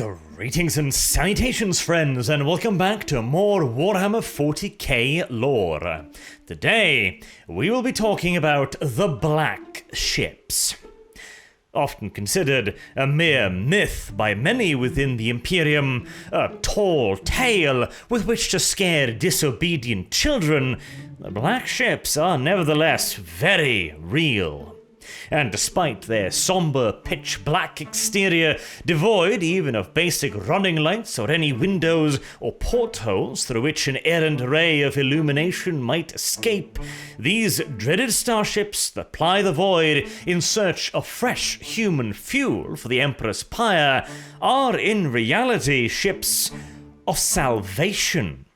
Greetings and salutations, friends, and welcome back to more Warhammer 40k lore. Today, we will be talking about the Black Ships. Often considered a mere myth by many within the Imperium, a tall tale with which to scare disobedient children, the Black Ships are nevertheless very real. And despite their somber pitch-black exterior, devoid even of basic running lights or any windows or portholes through which an errant ray of illumination might escape, these dreaded starships that ply the void in search of fresh human fuel for the Emperor's pyre are in reality ships of salvation.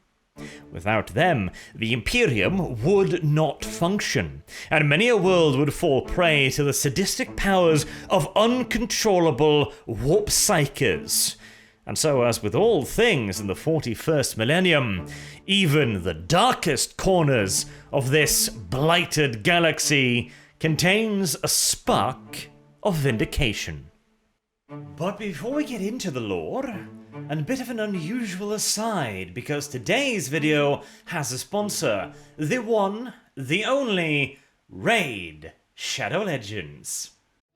Without them, the Imperium would not function, and many a world would fall prey to the sadistic powers of uncontrollable warp psykers. And so, as with all things in the 41st millennium, even the darkest corners of this blighted galaxy contains a spark of vindication. But before we get into the lore, and a bit of an unusual aside, because today's video has a sponsor, the one, the only, Raid Shadow Legends.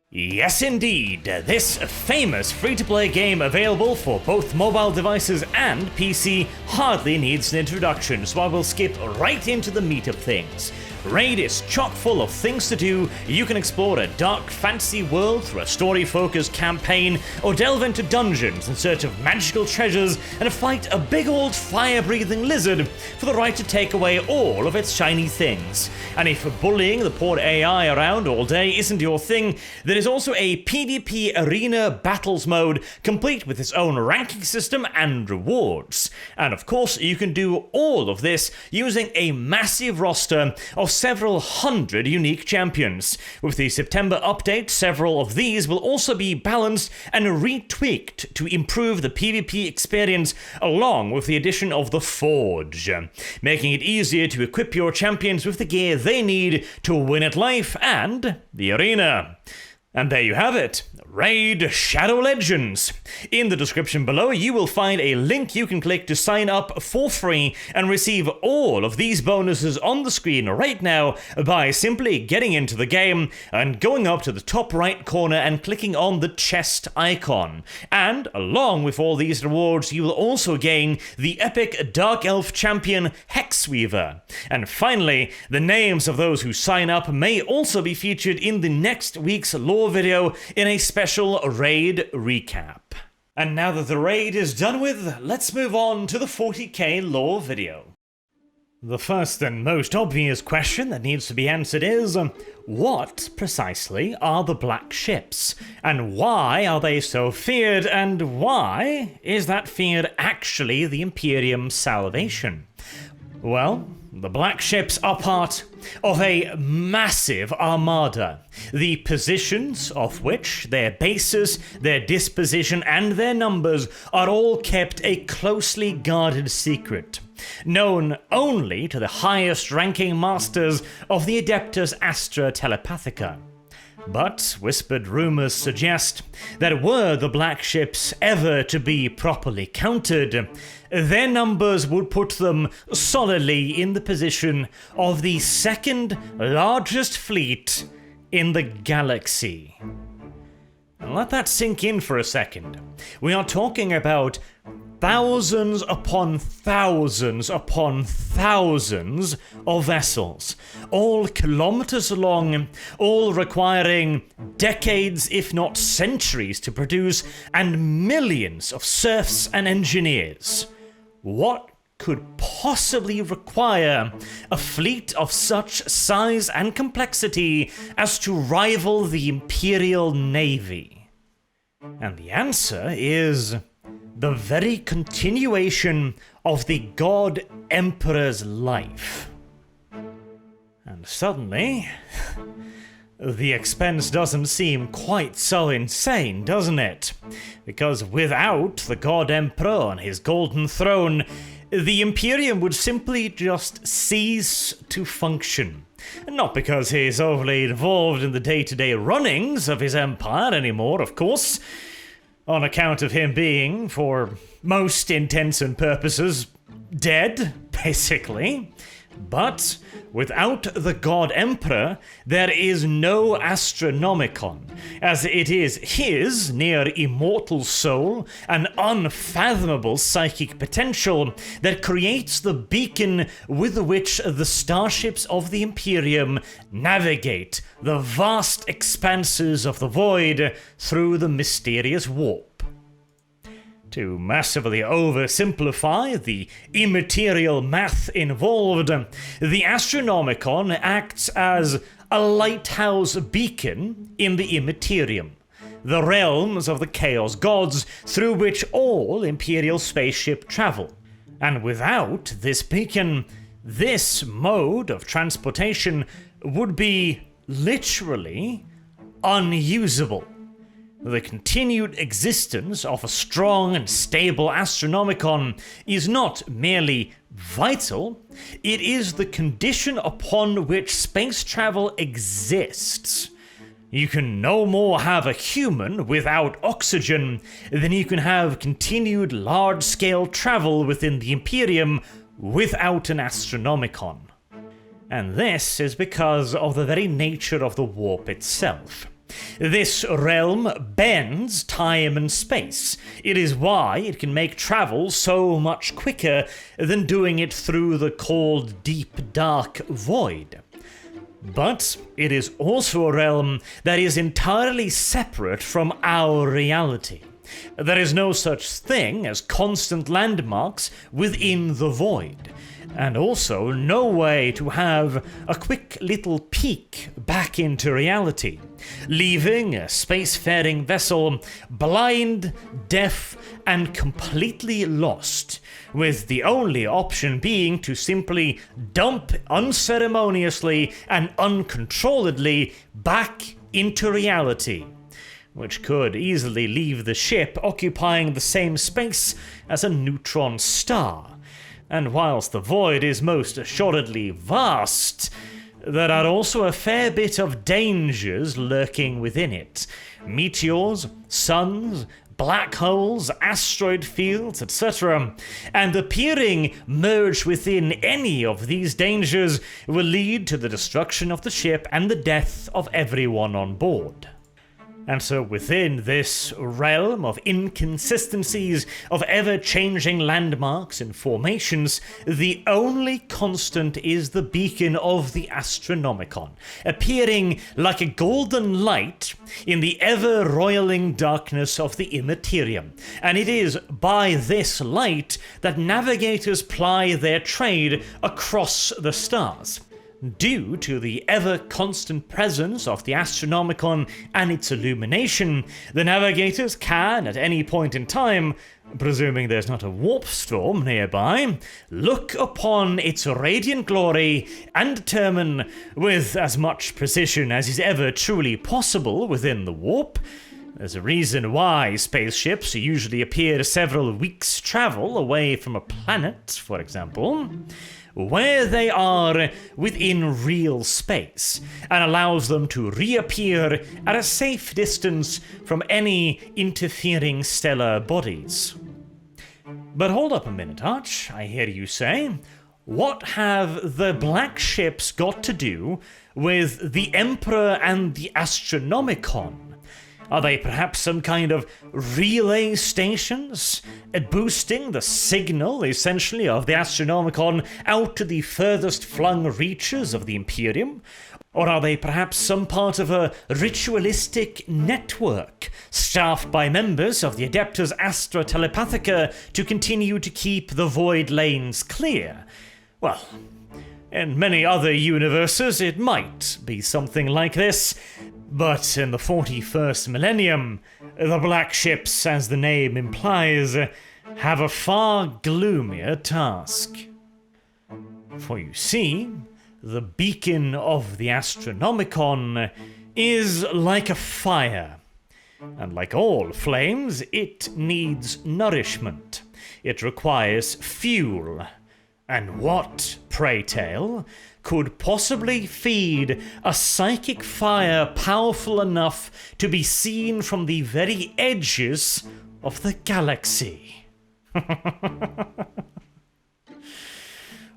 Yes indeed, this famous free-to-play game available for both mobile devices and PC hardly needs an introduction, so I will skip right into the meat of things. Raid is chock full of things to do. You can explore a dark fantasy world through a story-focused campaign, or delve into dungeons in search of magical treasures and fight a big old fire-breathing lizard for the right to take away all of its shiny things. And if bullying the poor AI around all day isn't your thing, there is also a PvP arena battles mode, complete with its own ranking system and rewards. And of course, you can do all of this using a massive roster of several hundred unique champions. With the September update, several of these will also be balanced and retweaked to improve the PvP experience, along with the addition of the Forge, making it easier to equip your champions with the gear they need to win at life and the arena. And there you have it, Raid Shadow Legends. In the description below, you will find a link you can click to sign up for free and receive all of these bonuses on the screen right now by simply getting into the game and going up to the top right corner and clicking on the chest icon. And along with all these rewards, you will also gain the epic Dark Elf champion Hexweaver. And finally, the names of those who sign up may also be featured in the next week's lore video in a special raid recap. And now that the raid is done with, let's move on to the 40k lore video. The first and most obvious question that needs to be answered is, what precisely are the Black Ships? And why are they so feared? And why is that fear actually the Imperium's salvation? Well, the Black Ships are part of a massive armada, the positions of which, their bases, their disposition, and their numbers are all kept a closely guarded secret, known only to the highest ranking masters of the Adeptus Astra Telepathica. But whispered rumors suggest that were the Black Ships ever to be properly counted, their numbers would put them solidly in the position of the second largest fleet in the galaxy. Now let that sink in for a second. We are talking about thousands upon thousands upon thousands of vessels, all kilometers long, all requiring decades if not centuries to produce, and millions of serfs and engineers. What could possibly require a fleet of such size and complexity as to rival the Imperial Navy? And the answer is the very continuation of the God Emperor's life. And suddenly, the expense doesn't seem quite so insane, doesn't it? Because without the God Emperor on his golden throne, the Imperium would simply just cease to function. Not because he's overly involved in the day-to-day runnings of his empire anymore, of course. on account of him being, for most intents and purposes, dead, basically. But without the God Emperor, there is no astronomicon, as it is his near immortal soul and unfathomable psychic potential that creates the beacon with which the starships of the Imperium navigate the vast expanses of the void through the mysterious warp. To massively oversimplify the immaterial math involved, the Astronomicon acts as a lighthouse beacon in the Immaterium, the realms of the Chaos Gods through which all Imperial spaceship travel. And without this beacon, this mode of transportation would be literally unusable. The continued existence of a strong and stable Astronomicon is not merely vital, it is the condition upon which space travel exists. You can no more have a human without oxygen than you can have continued large-scale travel within the Imperium without an Astronomicon. And this is because of the very nature of the warp itself. This realm bends time and space. It is why it can make travel so much quicker than doing it through the cold, deep, dark void. But it is also a realm that is entirely separate from our reality. There is no such thing as constant landmarks within the void, and also no way to have a quick little peek back into reality, leaving a spacefaring vessel blind, deaf, and completely lost, with the only option being to simply dump unceremoniously and uncontrolledly back into reality, which could easily leave the ship occupying the same space as a neutron star. And whilst the void is most assuredly vast, there are also a fair bit of dangers lurking within it. Meteors, suns, black holes, asteroid fields, etc. And appearing merged within any of these dangers will lead to the destruction of the ship and the death of everyone on board. And so within this realm of inconsistencies, of ever-changing landmarks and formations, the only constant is the beacon of the Astronomicon, appearing like a golden light in the ever-roiling darkness of the Immaterium. And it is by this light that navigators ply their trade across the stars. Due to the ever-constant presence of the Astronomicon and its illumination, the navigators can, at any point in time, presuming there's not a warp storm nearby, look upon its radiant glory and determine, with as much precision as is ever truly possible within the warp. There's a reason why spaceships usually appear several weeks' travel away from a planet, for example, where they are within real space, and allows them to reappear at a safe distance from any interfering stellar bodies. But hold up a minute, Arch, I hear you say. What have the black ships got to do with the Emperor and the Astronomicon? Are they perhaps some kind of relay stations, boosting the signal, essentially, of the Astronomicon out to the furthest flung reaches of the Imperium? Or are they perhaps some part of a ritualistic network, staffed by members of the Adeptus Astra Telepathica to continue to keep the void lanes clear? Well, in many other universes it might be something like this, but in the 41st millennium, the black ships, as the name implies, have a far gloomier task. For you see, the beacon of the Astronomicon is like a fire, and like all flames, it needs nourishment. It requires fuel. And what, pray tell, could possibly feed a psychic fire powerful enough to be seen from the very edges of the galaxy.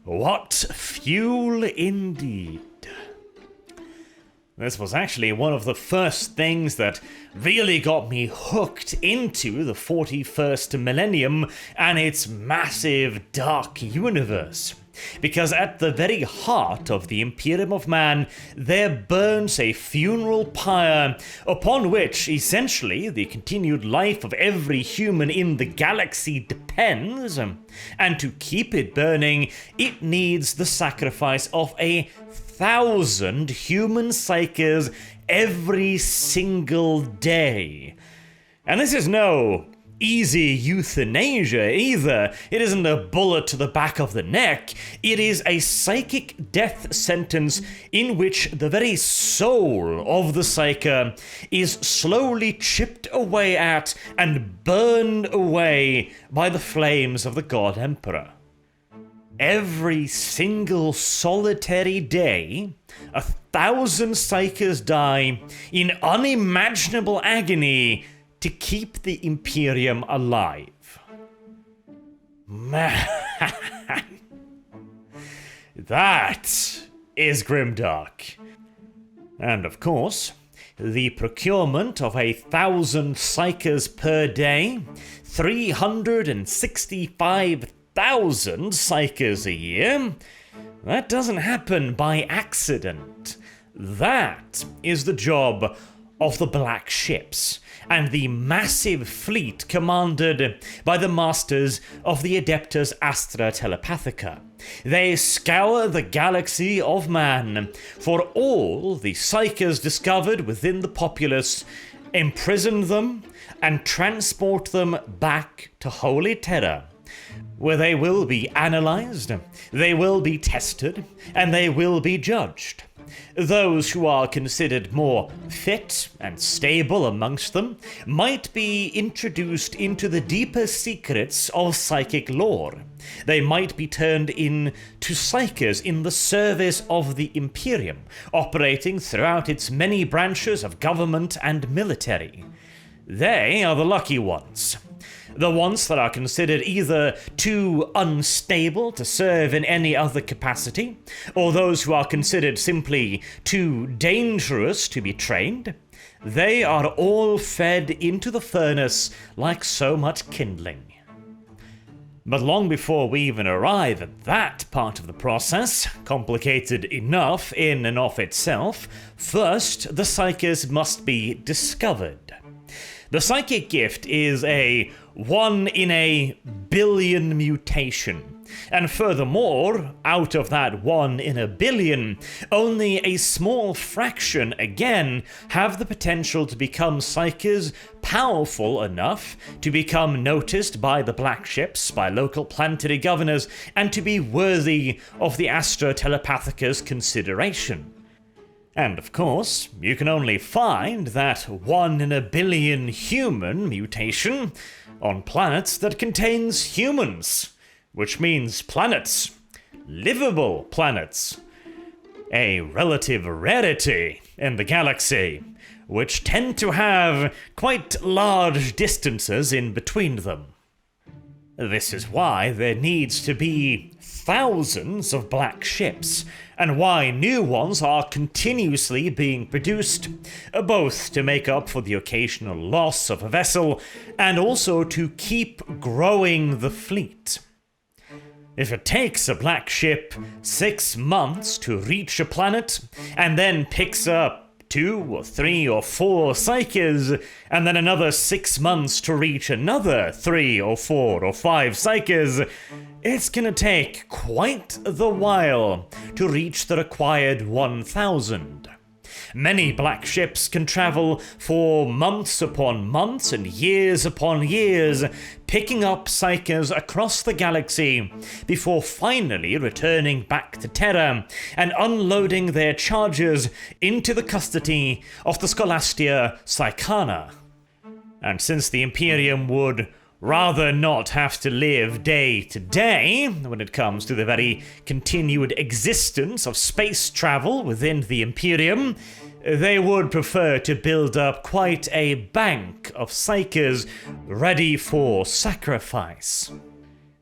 What fuel indeed. This was actually one of the first things that really got me hooked into the 41st millennium and its massive dark universe. Because at the very heart of the Imperium of Man, there burns a funeral pyre upon which, essentially, the continued life of every human in the galaxy depends. And to keep it burning, it needs the sacrifice of 1,000 human psykers every single day. And this is no easy euthanasia either. It isn't a bullet to the back of the neck. It is a psychic death sentence in which the very soul of the psyker is slowly chipped away at and burned away by the flames of the God Emperor. Every single solitary day, 1,000 psykers die in unimaginable agony to keep the Imperium alive. Man, that is grimdark. And of course, the procurement of 1,000 psykers per day, 365,000 psykers a year, that doesn't happen by accident. That is the job of the Black Ships and the massive fleet commanded by the masters of the Adeptus Astra Telepathica. They scour the galaxy of man for all the psykers discovered within the populace, imprison them, and transport them back to Holy Terra, where they will be analyzed, they will be tested, and they will be judged. Those who are considered more fit and stable amongst them might be introduced into the deeper secrets of psychic lore. They might be turned into psykers in the service of the Imperium, operating throughout its many branches of government and military. They are the lucky ones. The ones that are considered either too unstable to serve in any other capacity, or those who are considered simply too dangerous to be trained, they are all fed into the furnace like so much kindling. But long before we even arrive at that part of the process, complicated enough in and of itself, first the psykers must be discovered. The psychic gift is a 1 in a billion mutation. And furthermore, out of that 1 in a billion, only a small fraction again have the potential to become psykers powerful enough to become noticed by the Black Ships, by local planetary governors, and to be worthy of the Astra Telepathica's consideration. And of course, you can only find that 1 in a billion human mutation on planets that contains humans, which means planets, livable planets, a relative rarity in the galaxy, which tend to have quite large distances in between them. This is why there needs to be thousands of Black Ships, and why new ones are continuously being produced, both to make up for the occasional loss of a vessel, and also to keep growing the fleet. If it takes a Black Ship 6 months to reach a planet, and then picks up 2 or 3 or 4 psykers, and then another 6 months to reach another 3 or 4 or 5 psykers, it's gonna take quite the while to reach the required 1,000. Many Black Ships can travel for months upon months and years upon years, picking up psykers across the galaxy before finally returning back to Terra and unloading their charges into the custody of the Scholastia Psykana. And since the Imperium would rather not have to live day to day when it comes to the very continued existence of space travel within the Imperium. They would prefer to build up quite a bank of psykers ready for sacrifice.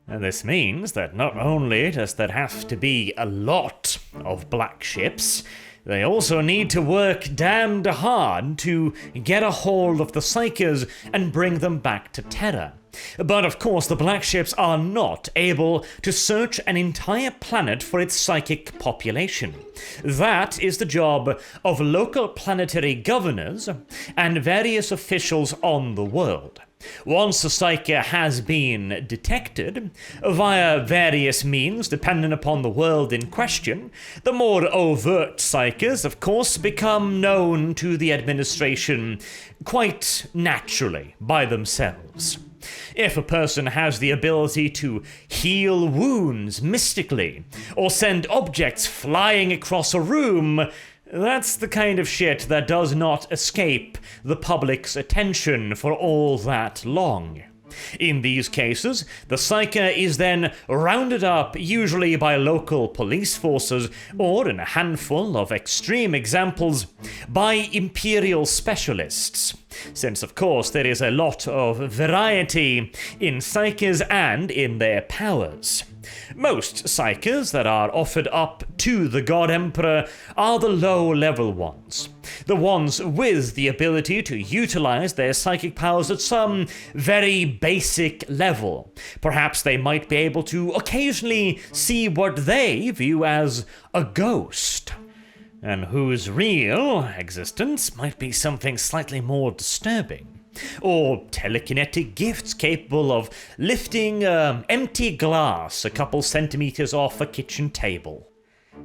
And this means that not only does there have to be a lot of black ships, they also need to work damned hard to get a hold of the psykers and bring them back to Terra. But of course, the black ships are not able to search an entire planet for its psychic population. That is the job of local planetary governors and various officials on the world. Once a psyker has been detected, via various means dependent upon the world in question, the more overt psykers, of course, become known to the administration quite naturally by themselves. If a person has the ability to heal wounds mystically, or send objects flying across a room, that's the kind of shit that does not escape the public's attention for all that long. In these cases, the psyker is then rounded up usually by local police forces, or in a handful of extreme examples, by Imperial specialists. Since of course there is a lot of variety in psykers and in their powers. Most psykers that are offered up to the God Emperor are the low-level ones. The ones with the ability to utilize their psychic powers at some very basic level. Perhaps they might be able to occasionally see what they view as a ghost, and whose real existence might be something slightly more disturbing. Or telekinetic gifts capable of lifting empty glass a couple centimeters off a kitchen table.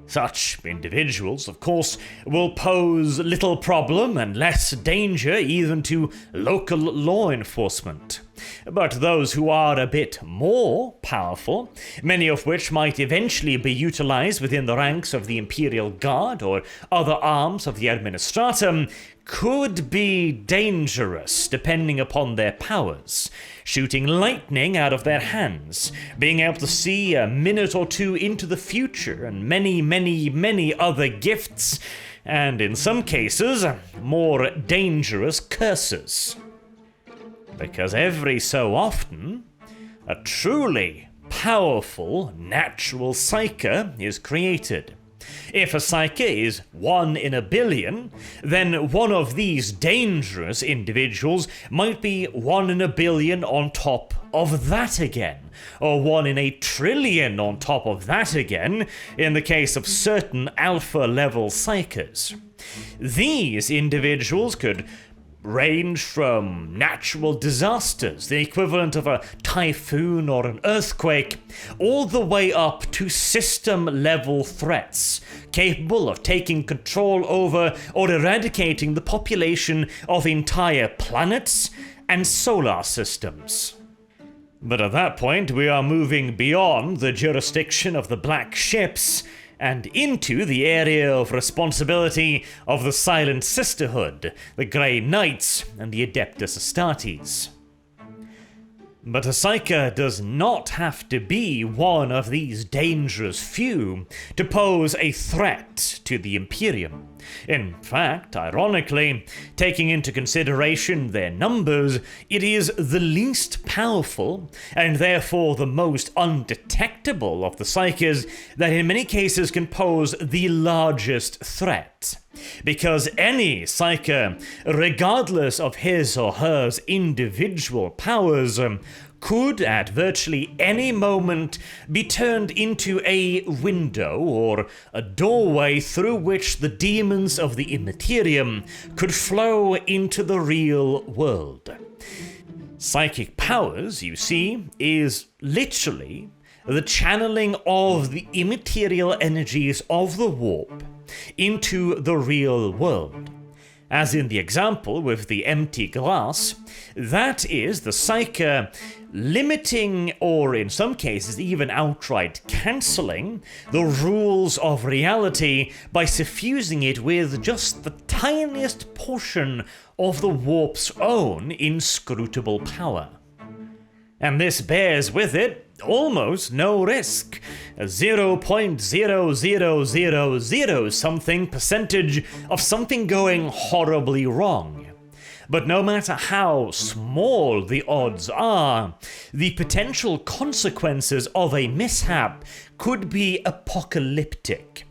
Such individuals, of course, will pose little problem and less danger even to local law enforcement. But those who are a bit more powerful, many of which might eventually be utilized within the ranks of the Imperial Guard or other arms of the Administratum, could be dangerous depending upon their powers, shooting lightning out of their hands, being able to see a minute or two into the future, and many other gifts, and in some cases, more dangerous curses. Because every so often, a truly powerful natural psyker is created. If a psyker is 1 in a billion, then one of these dangerous individuals might be 1 in a billion on top of that again, or 1 in a trillion on top of that again, in the case of certain alpha-level psykers. These individuals could range from natural disasters, the equivalent of a typhoon or an earthquake, all the way up to system-level threats, capable of taking control over or eradicating the population of entire planets and solar systems. But at that point, we are moving beyond the jurisdiction of the black ships and into the area of responsibility of the Silent Sisterhood, the Grey Knights, and the Adeptus Astartes. But a psyker does not have to be one of these dangerous few to pose a threat to the Imperium. In fact, ironically, taking into consideration their numbers, it is the least powerful, and therefore the most undetectable of the psykers that in many cases can pose the largest threat. Because any psyker, regardless of his or her individual powers, could at virtually any moment be turned into a window or a doorway through which the demons of the Immaterium could flow into the real world. Psychic powers, you see, is literally the channeling of the immaterial energies of the warp into the real world. As in the example with the empty glass, that is the psyker limiting, or in some cases even outright cancelling, the rules of reality by suffusing it with just the tiniest portion of the warp's own inscrutable power. And this bears with it almost no risk. 0.0000 something percentage of something going horribly wrong. But no matter how small the odds are, the potential consequences of a mishap could be apocalyptic.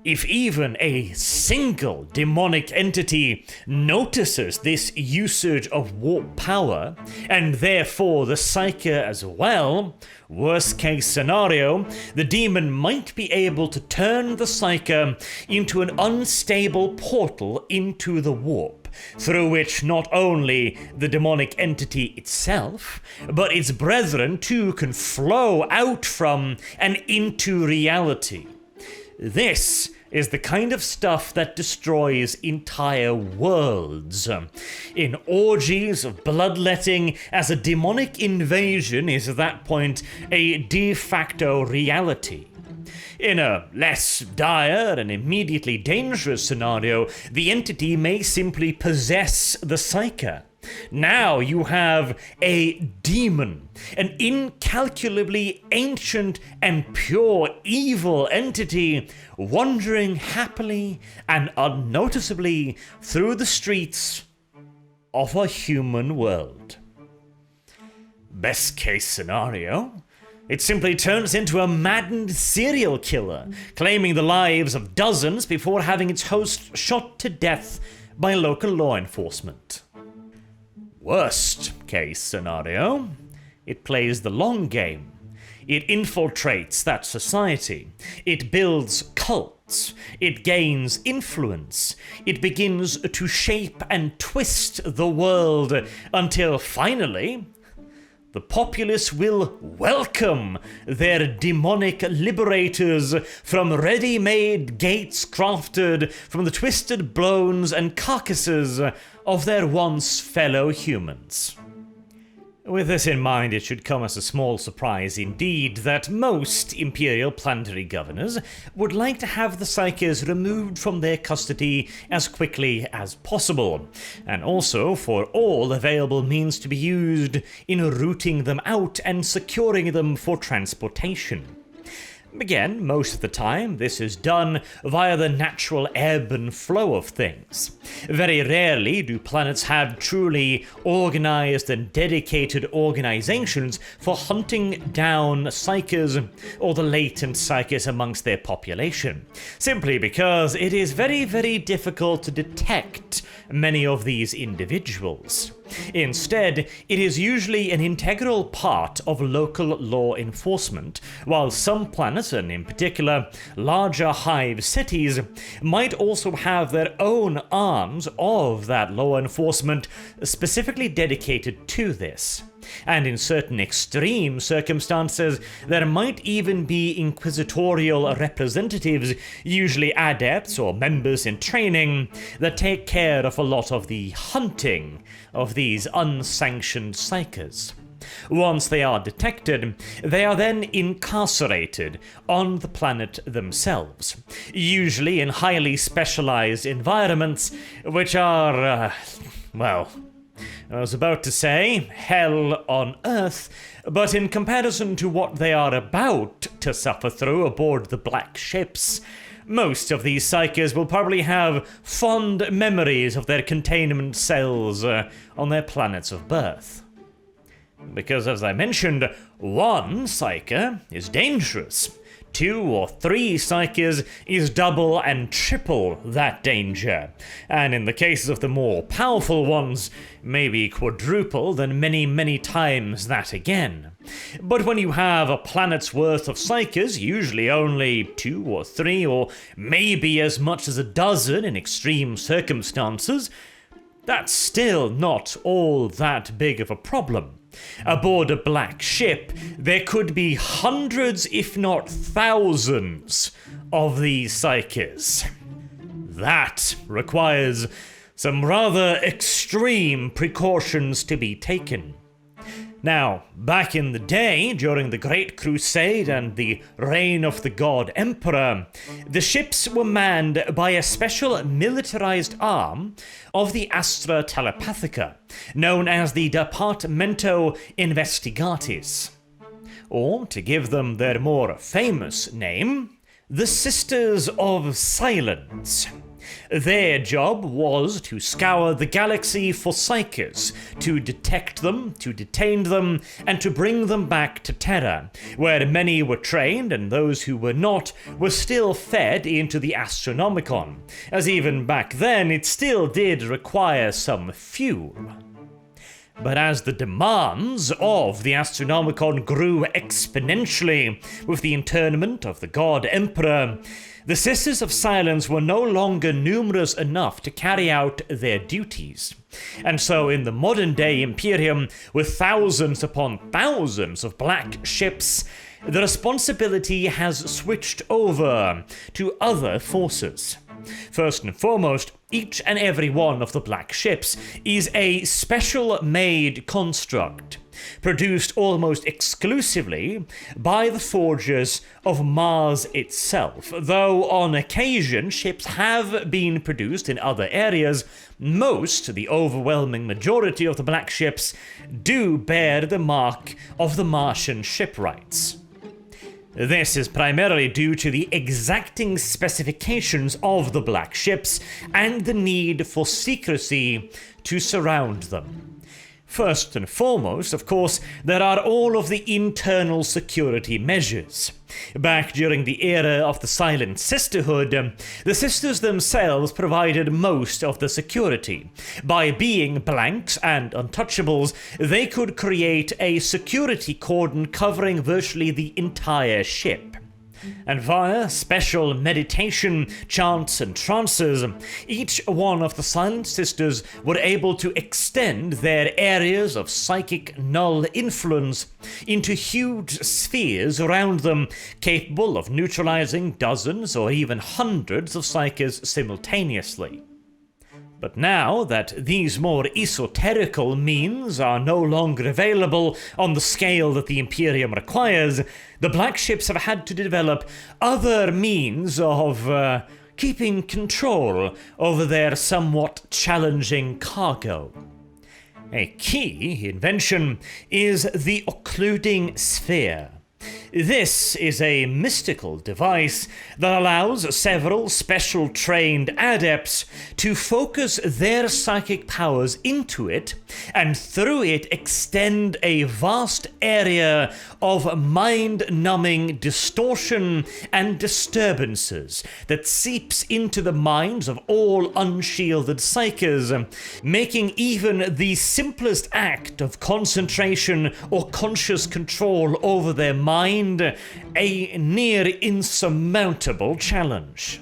If even a single demonic entity notices this usage of warp power, and therefore the psyker as well, worst case scenario, the demon might be able to turn the psyker into an unstable portal into the warp, through which not only the demonic entity itself, but its brethren too can flow out from and into reality. This is the kind of stuff that destroys entire worlds. In orgies of bloodletting, as a demonic invasion is at that point a de facto reality. In a less dire and immediately dangerous scenario, the entity may simply possess the psyker. Now you have a demon, an incalculably ancient and pure evil entity wandering happily and unnoticeably through the streets of a human world. Best case scenario, it simply turns into a maddened serial killer, claiming the lives of dozens before having its host shot to death by local law enforcement. Worst case scenario, it plays the long game. It infiltrates that society. It builds cults. It gains influence. It begins to shape and twist the world until finally the populace will welcome their demonic liberators from ready-made gates crafted from the twisted bones and carcasses of their once fellow humans. With this in mind, it should come as a small surprise indeed that most Imperial planetary governors would like to have the psykers removed from their custody as quickly as possible, and also for all available means to be used in rooting them out and securing them for transportation. Again, most of the time, this is done via the natural ebb and flow of things. Very rarely do planets have truly organized and dedicated organizations for hunting down psykers or the latent psykers amongst their population, simply because it is very, very difficult to detect many of these individuals. Instead, it is usually an integral part of local law enforcement, while some planets, and in particular larger hive cities, might also have their own arms of that law enforcement specifically dedicated to this. And in certain extreme circumstances, there might even be inquisitorial representatives, usually adepts or members in training, that take care of a lot of the hunting of these unsanctioned psykers. Once they are detected, they are then incarcerated on the planet themselves, usually in highly specialized environments, which are, I was about to say, hell on Earth, but in comparison to what they are about to suffer through aboard the black ships, most of these psykers will probably have fond memories of their containment cells on their planets of birth. Because, as I mentioned, one psyker is dangerous. 2 or 3 psykers is double and triple that danger, and in the cases of the more powerful ones, maybe quadruple and many, many times that again. But when you have a planet's worth of psykers, usually only 2 or 3 or maybe as much as a dozen in extreme circumstances, that's still not all that big of a problem. Aboard a black ship, there could be hundreds, if not thousands, of these psykers. That requires some rather extreme precautions to be taken. Now, back in the day, during the Great Crusade and the reign of the God Emperor, the ships were manned by a special militarized arm of the Astra Telepathica, known as the Departamento Investigatis. Or, to give them their more famous name, the Sisters of Silence. Their job was to scour the galaxy for psykers, to detect them, to detain them, and to bring them back to Terra, where many were trained and those who were not were still fed into the astronomicon, as even back then it still did require some fuel. But as the demands of the Astronomicon grew exponentially with the internment of the God Emperor, the Sisters of Silence were no longer numerous enough to carry out their duties. And so in the modern day Imperium, with thousands upon thousands of black ships, the responsibility has switched over to other forces. First and foremost, each and every one of the black ships is a special-made construct, produced almost exclusively by the forgers of Mars itself. Though on occasion ships have been produced in other areas, the overwhelming majority of the black ships do bear the mark of the Martian shipwrights. This is primarily due to the exacting specifications of the black ships and the need for secrecy to surround them. First and foremost, of course, there are all of the internal security measures. Back during the era of the Silent Sisterhood, the sisters themselves provided most of the security. By being blanks and untouchables, they could create a security cordon covering virtually the entire ship. And via special meditation, chants, and trances, each one of the Silent Sisters were able to extend their areas of psychic null influence into huge spheres around them, capable of neutralizing dozens or even hundreds of psykers simultaneously. But now that these more esoterical means are no longer available on the scale that the Imperium requires, the black ships have had to develop other means of keeping control over their somewhat challenging cargo. A key invention is the occluding sphere. This is a mystical device that allows several special trained adepts to focus their psychic powers into it and through it extend a vast area of mind-numbing distortion and disturbances that seeps into the minds of all unshielded psykers, making even the simplest act of concentration or conscious control over their mind a near insurmountable challenge.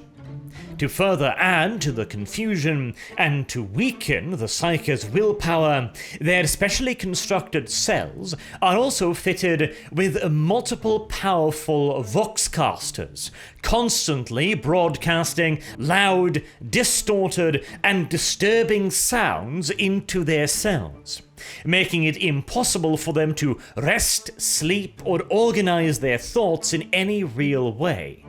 To further add to the confusion and to weaken the psyker's willpower, their specially constructed cells are also fitted with multiple powerful voxcasters, constantly broadcasting loud, distorted, and disturbing sounds into their cells, making it impossible for them to rest, sleep, or organize their thoughts in any real way.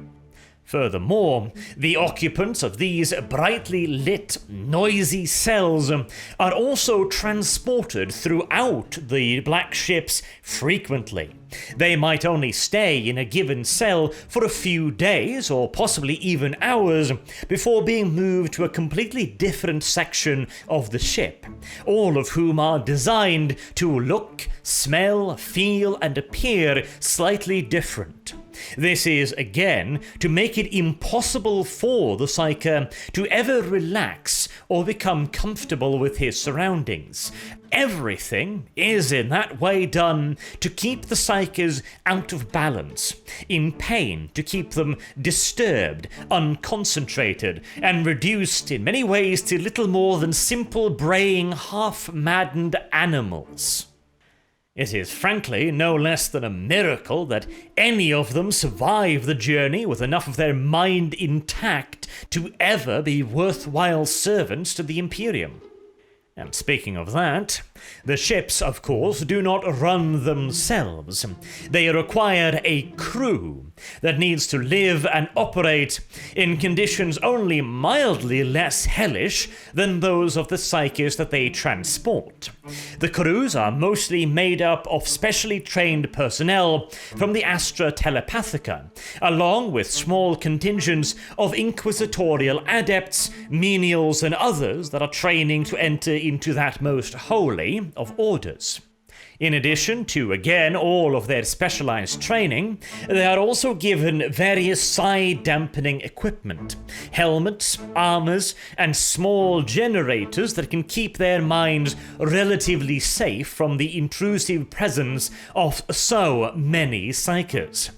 Furthermore, the occupants of these brightly lit, noisy cells are also transported throughout the black ships frequently. They might only stay in a given cell for a few days or possibly even hours before being moved to a completely different section of the ship, all of whom are designed to look, smell, feel, and appear slightly different. This is, again, to make it impossible for the psyker to ever relax or become comfortable with his surroundings. Everything is in that way done to keep the psykers out of balance, in pain, to keep them disturbed, unconcentrated, and reduced in many ways to little more than simple braying, half-maddened animals. It is frankly no less than a miracle that any of them survive the journey with enough of their mind intact to ever be worthwhile servants to the Imperium. And speaking of that, the ships, of course, do not run themselves. They require a crew that needs to live and operate in conditions only mildly less hellish than those of the psykers that they transport. The crews are mostly made up of specially trained personnel from the Astra Telepathica, along with small contingents of inquisitorial adepts, menials, and others that are training to enter into that most holy of orders. In addition to, again, all of their specialized training, they are also given various psi-dampening equipment, helmets, armors, and small generators that can keep their minds relatively safe from the intrusive presence of so many psykers.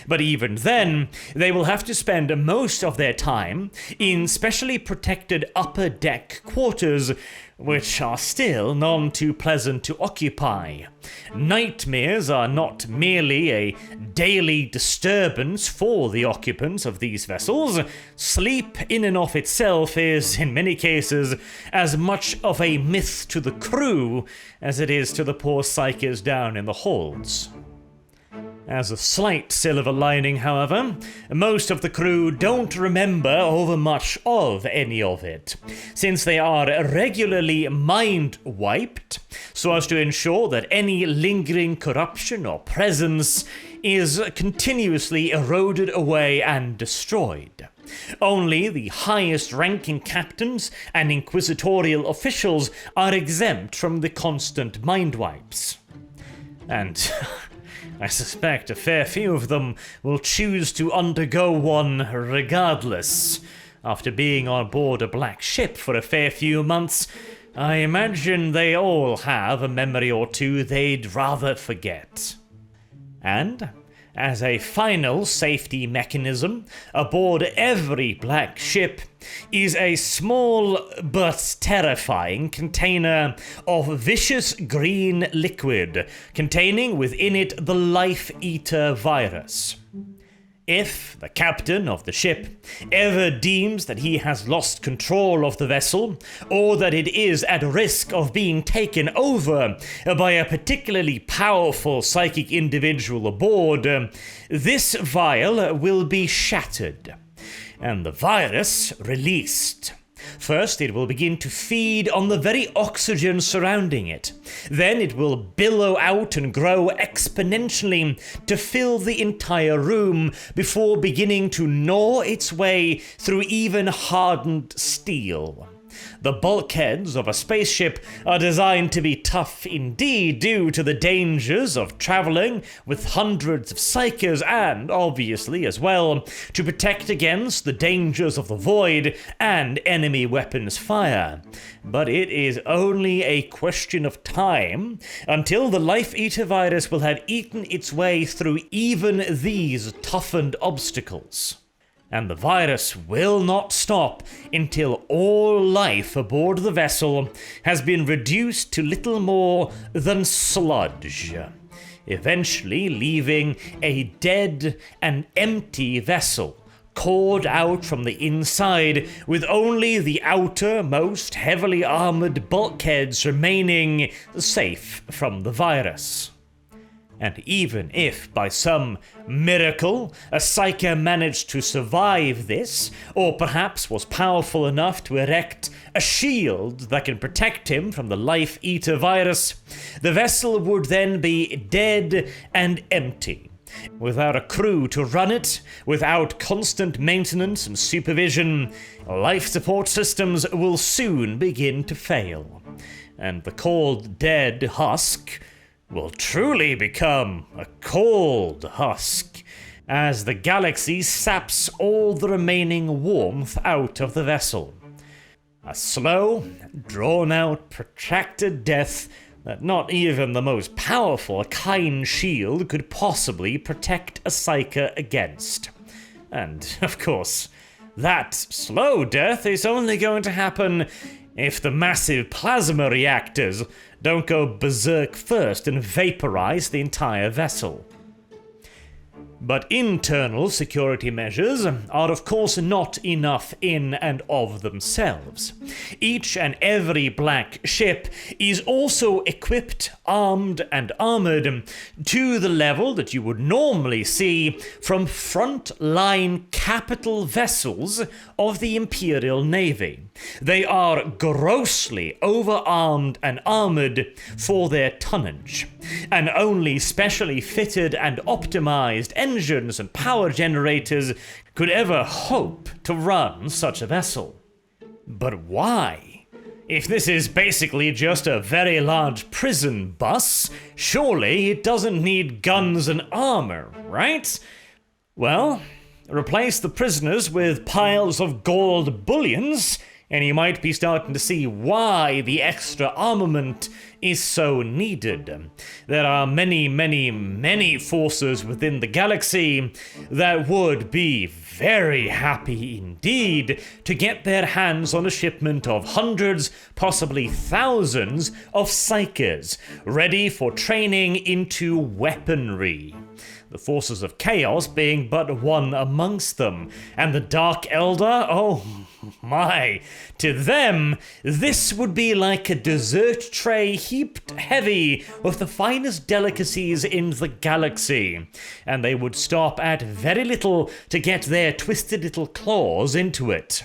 But even then, they will have to spend most of their time in specially protected upper deck quarters, which are still none too pleasant to occupy. Nightmares are not merely a daily disturbance for the occupants of these vessels. Sleep in and of itself is, in many cases, as much of a myth to the crew as it is to the poor psykers down in the holds. As a slight silver lining, however, most of the crew don't remember over much of any of it, since they are regularly mind-wiped, so as to ensure that any lingering corruption or presence is continuously eroded away and destroyed. Only the highest-ranking captains and inquisitorial officials are exempt from the constant mind-wipes. And I suspect a fair few of them will choose to undergo one regardless. After being on board a black ship for a fair few months, I imagine they all have a memory or two they'd rather forget. And as a final safety mechanism aboard every black ship is a small but terrifying container of vicious green liquid containing within it the Life Eater virus. If the captain of the ship ever deems that he has lost control of the vessel, or that it is at risk of being taken over by a particularly powerful psychic individual aboard, this vial will be shattered, and the virus released. First, it will begin to feed on the very oxygen surrounding it. Then it will billow out and grow exponentially to fill the entire room before beginning to gnaw its way through even hardened steel. The bulkheads of a spaceship are designed to be tough indeed due to the dangers of traveling with hundreds of psykers and, obviously as well, to protect against the dangers of the void and enemy weapons fire. But it is only a question of time until the Life Eater virus will have eaten its way through even these toughened obstacles. And the virus will not stop until all life aboard the vessel has been reduced to little more than sludge, eventually leaving a dead and empty vessel, cored out from the inside, with only the outermost heavily armored bulkheads remaining safe from the virus. And even if, by some miracle, a psyker managed to survive this, or perhaps was powerful enough to erect a shield that can protect him from the Life Eater virus, the vessel would then be dead and empty. Without a crew to run it, without constant maintenance and supervision, life support systems will soon begin to fail. And the cold, dead husk will truly become a cold husk, as the galaxy saps all the remaining warmth out of the vessel. A slow, drawn-out, protracted death that not even the most powerful Kine shield could possibly protect a psyker against. And, of course, that slow death is only going to happen if the massive plasma reactors don't go berserk first and vaporize the entire vessel. But internal security measures are of course not enough in and of themselves. Each and every black ship is also equipped, armed and armored to the level that you would normally see from front-line capital vessels of the Imperial Navy. They are grossly overarmed and armored for their tonnage, and only specially fitted and optimized engines and power generators could ever hope to run such a vessel. But why? If this is basically just a very large prison bus, surely it doesn't need guns and armor, right? Well, replace the prisoners with piles of gold bullions, and you might be starting to see why the extra armament is so needed. There are many forces within the galaxy that would be very happy indeed to get their hands on a shipment of hundreds, possibly thousands, of psykers, ready for training into weaponry. The forces of chaos being but one amongst them, and the Dark Elder, oh my, to them, this would be like a dessert tray heaped heavy with the finest delicacies in the galaxy, and they would stop at very little to get their twisted little claws into it.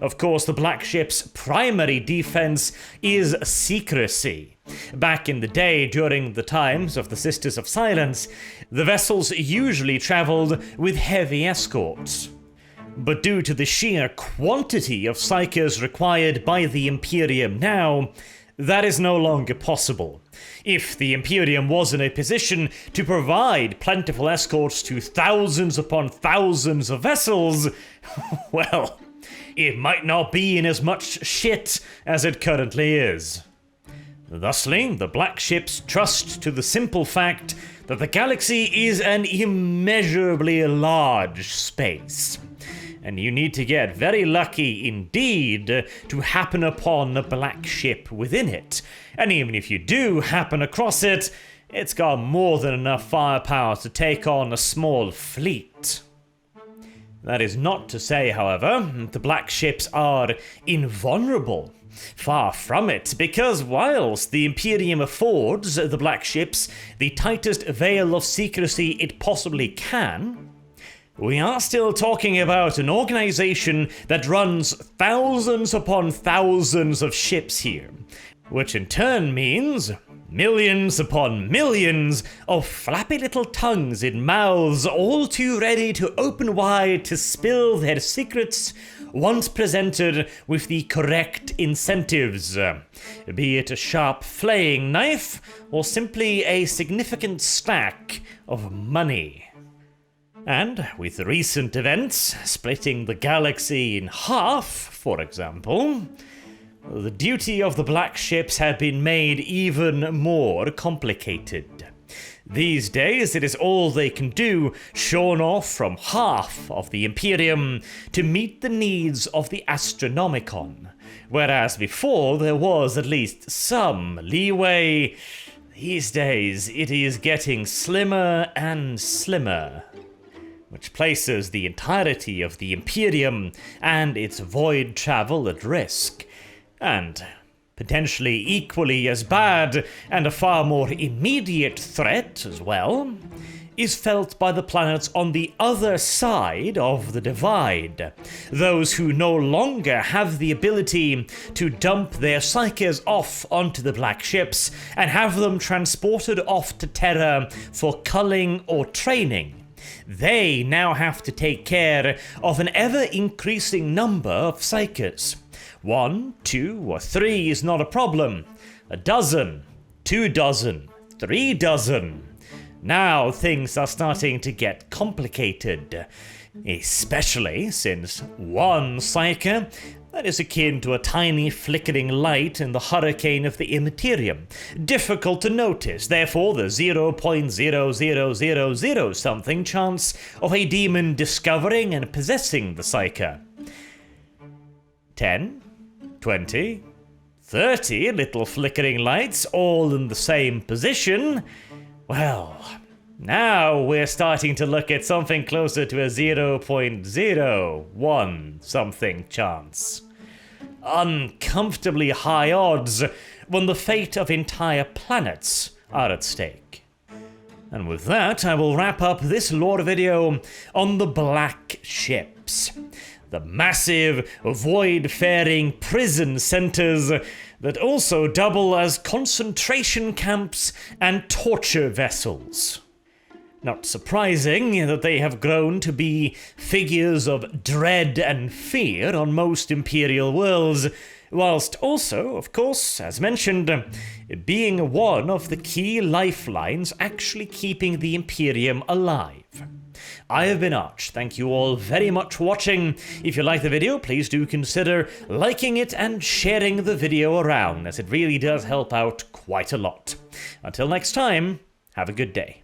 Of course, the Black Ship's primary defense is secrecy. Back in the day, during the times of the Sisters of Silence, the vessels usually traveled with heavy escorts. But due to the sheer quantity of psykers required by the Imperium now, that is no longer possible. If the Imperium was in a position to provide plentiful escorts to thousands upon thousands of vessels, well, it might not be in as much shit as it currently is. Thusly, the Black Ships trust to the simple fact that the galaxy is an immeasurably large space, and you need to get very lucky indeed to happen upon a black ship within it. And even if you do happen across it, it's got more than enough firepower to take on a small fleet. That is not to say, however, the black ships are invulnerable. Far from it, because whilst the Imperium affords the black ships the tightest veil of secrecy it possibly can, we are still talking about an organization that runs thousands upon thousands of ships here, which in turn means millions upon millions of flappy little tongues in mouths all too ready to open wide to spill their secrets once presented with the correct incentives, be it a sharp flaying knife or simply a significant stack of money. And with recent events splitting the galaxy in half, for example, the duty of the black ships had been made even more complicated. These days, it is all they can do, shorn off from half of the Imperium, to meet the needs of the astronomicon, whereas before there was at least some leeway. These days, it is getting slimmer and slimmer, which places the entirety of the Imperium and its void travel at risk. And potentially equally as bad, and a far more immediate threat as well, is felt by the planets on the other side of the divide. Those who no longer have the ability to dump their psykers off onto the black ships and have them transported off to Terra for culling or training. They now have to take care of an ever-increasing number of psykers. 1, 2, or 3 is not a problem. 12, 2 dozen, 3 dozen. Now things are starting to get complicated, especially since one psyker that is akin to a tiny flickering light in the hurricane of the immaterium. Difficult to notice, therefore the 0.0000 something chance of a demon discovering and possessing the psyker. 10, 20, 30 little flickering lights all in the same position. Well, Now we're starting to look at something closer to a 0.01 something chance. Uncomfortably high odds when the fate of entire planets are at stake. And with that, I will wrap up this lore video on the Black Ships. The massive, void-faring prison centers that also double as concentration camps and torture vessels. Not surprising that they have grown to be figures of dread and fear on most Imperial worlds, whilst also, of course, as mentioned, being one of the key lifelines actually keeping the Imperium alive. I have been Arch. Thank you all very much for watching. If you like the video, please do consider liking it and sharing the video around, as it really does help out quite a lot. Until next time, have a good day.